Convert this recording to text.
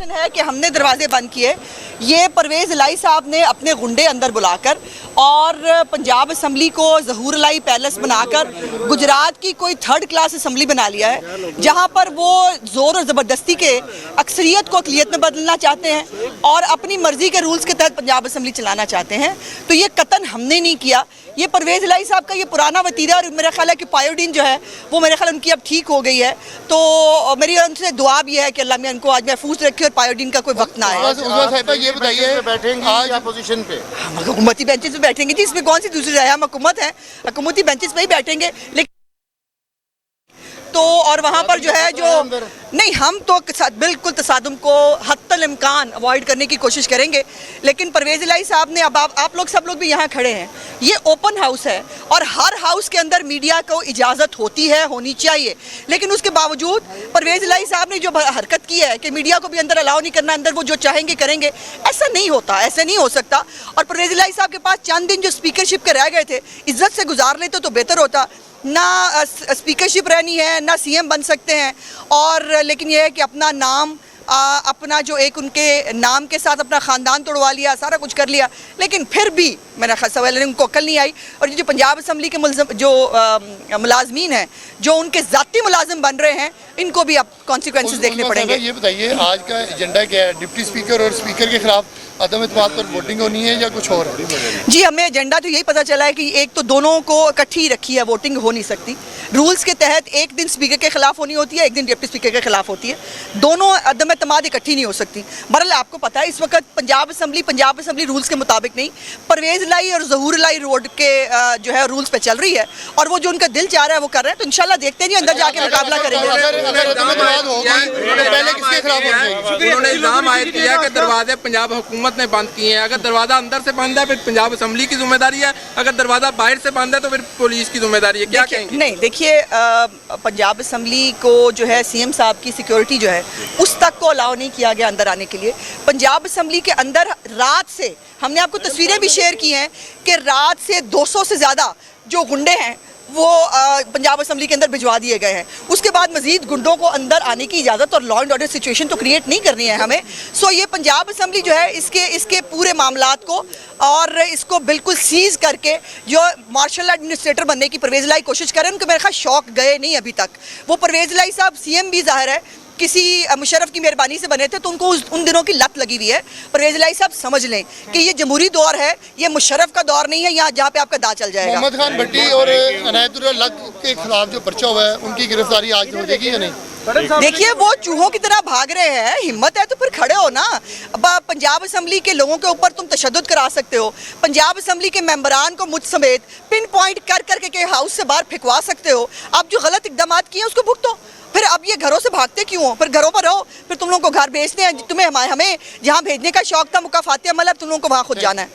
Version है कि हमने दरवाजे बंद किए। ये परवेज़ इलाही साहब ने अपने गुंडे अंदर बुलाकर और पंजाब असम्बली को ज़हूर इलाही पैलेस बनाकर गुजरात की कोई थर्ड क्लास असम्बली बना लिया है, जहाँ पर वो ज़ोर और ज़बरदस्ती के अक्सरियत को अक़लियत में बदलना चाहते हैं और अपनी मर्ज़ी के रूल्स के तहत पंजाब असम्बली चलाना चाहते हैं। तो ये कतन हमने नहीं किया, ये परवेज़ इलाही साहब का ये पुराना वतीरा, और मेरा ख्याल है कि पायोडीन जो है वो मेरे ख्याल उनकी अब ठीक हो गई है। तो मेरी उनसे दुआ भी है कि अल्लाह मियां उनको आज महफूज रखे और पायोडीन का कोई वक्त ना आए। ये बताइए, बैठेंगे आज अपोजिशन पे? हुकूमती बेंचेस पे बैठेंगे जी, इसमें कौन सी दूसरी राय है? हम हुकूमत है, हुकूमती बेंचेस पे ही बैठेंगे। लेकिन तो और वहाँ पर जो है जो नहीं, हम तो बिल्कुल तसादुम को हत्तल इम्कान अवॉइड करने की कोशिश करेंगे। लेकिन परवेज़ इलाही साहब ने, अब आप लोग सब लोग भी यहाँ खड़े हैं, ये ओपन हाउस है और हर हाउस के अंदर मीडिया को इजाज़त होती है, होनी चाहिए। लेकिन उसके बावजूद परवेज़ इलाही साहब ने जो हरकत की है कि मीडिया को भी अंदर अलाउ नहीं करना, अंदर वो जो चाहेंगे करेंगे, ऐसा नहीं होता, ऐसे नहीं हो सकता। और परवेज़ इलाही साहब के पास चंद दिन जो स्पीकरशिप के रह गए थे, इज्जत से गुजार लेते तो बेहतर होता। ना स्पीकरशिप रहनी है, ना सीएम बन सकते हैं, और लेकिन यह है कि अपना नाम, अपना जो एक उनके नाम के साथ अपना ख़ानदान तोड़वा लिया, सारा कुछ कर लिया। लेकिन फिर भी मेरा सवाल है, उनको अक्ल नहीं आई। और ये जो पंजाब असम्बली के मुलाजमीन हैं, जो उनके ज़ाती मुलाजिम बन रहे हैं, इनको भी अब कॉन्सिक्वेंसेस देखने पड़ेंगे। ये बताइए, आज का एजेंडा क्या है? डिप्टी स्पीकर और स्पीकर के खिलाफ अदम इत्मीनान पर वोटिंग होनी है या कुछ और है? जी, हमें एजेंडा तो यही पता चला है कि एक तो दोनों को इकट्ठी रखी है, वोटिंग हो नहीं सकती। रूल्स के तहत एक दिन स्पीकर के खिलाफ होनी होती है, एक दिन डिप्टी स्पीकर के खिलाफ होती है। दोनों अदम इत्मीनान इकट्ठी नहीं हो सकती। बहरहाल आपको पता है इस वक्त पंजाब असम्बली रूल्स के मुताबिक नहीं, परवेज़ इलाही और ज़हूर इलाही रोड के जो है रूल्स पे चल रही है, और वो जो उनका दिल चाह रहा है वो कर रहे हैं। तो इंशाल्लाह देखते हैं, अंदर जाके मुकाबला करेंगे। उन्होंने इल्जाम आयद किया कि दरवाजे पंजाब हुकूमत ने बंद किए हैं। अगर दरवाजा अंदर से बंद है फिर पंजाब असम्बली की जिम्मेदारी है, अगर दरवाजा बाहर से बंद है तो फिर पुलिस की जिम्मेदारी है। क्या कहेंगे? नहीं, देखिए, पंजाब असम्बली को जो है सीएम साहब की सिक्योरिटी जो है उस तक को अलाउ नहीं किया गया अंदर आने के लिए। पंजाब असम्बली के अंदर रात से हमने आपको तस्वीरें भी शेयर की हैं कि रात से 200 से ज़्यादा जो गुंडे हैं वो पंजाब असम्बली के अंदर भिजवा दिए गए हैं। उसके बाद मजीद गुंडों को अंदर आने की इजाज़त और लॉ एंड ऑर्डर सिचुएशन तो क्रिएट नहीं करनी है हमें। सो ये पंजाब असम्बली जो है इसके पूरे मामलात को और इसको बिल्कुल सीज़ करके जो मार्शल एडमिनिस्ट्रेटर बनने की परवेज़ इलाही कोशिश करें, उनके मेरे ख्याल शौक गए नहीं अभी तक। वो परवेज़ इलाही साहब सीएम भी ज़ाहिर है किसी मुशर्रफ की मेहरबानी से बने थे, तो उनको उन दिनों की लत लगी हुई है। परवेज़ इलाही साहब समझ लें कि ये जमहूरी दौर है, ये मुशर्रफ का दौर नहीं है यहाँ जहाँ पे आपका दांव चल जाएगा। मोहम्मद खान भट्टी और अनायतुल्लाह लक के खिलाफ जो पर्चा हुआ है, उनकी गिरफ्तारी आज हो जाएगी या नहीं? देखिए, वो चूहों की तरह भाग रहे हैं, हिम्मत है तो फिर खड़े हो ना। अब पंजाब असम्बली के लोगों के ऊपर तुम तशद्दुद करा सकते हो, पंजाब असम्बली के मेंबरान को मुझ समेत पिन पॉइंट कर करके के हाउस से बाहर फेंकवा सकते हो। अब जो गलत इकदाम किए उसको भुगतो। फिर अब ये घरों से भागते क्यों हो? फिर घरों पर रहो, फिर तुम लोगों को घर भेजते हैं। तुम्हें हमें जहाँ भेजने का शौक था मुकाफाती अमल, अब तुम लोगों को वहाँ खुद जाना है।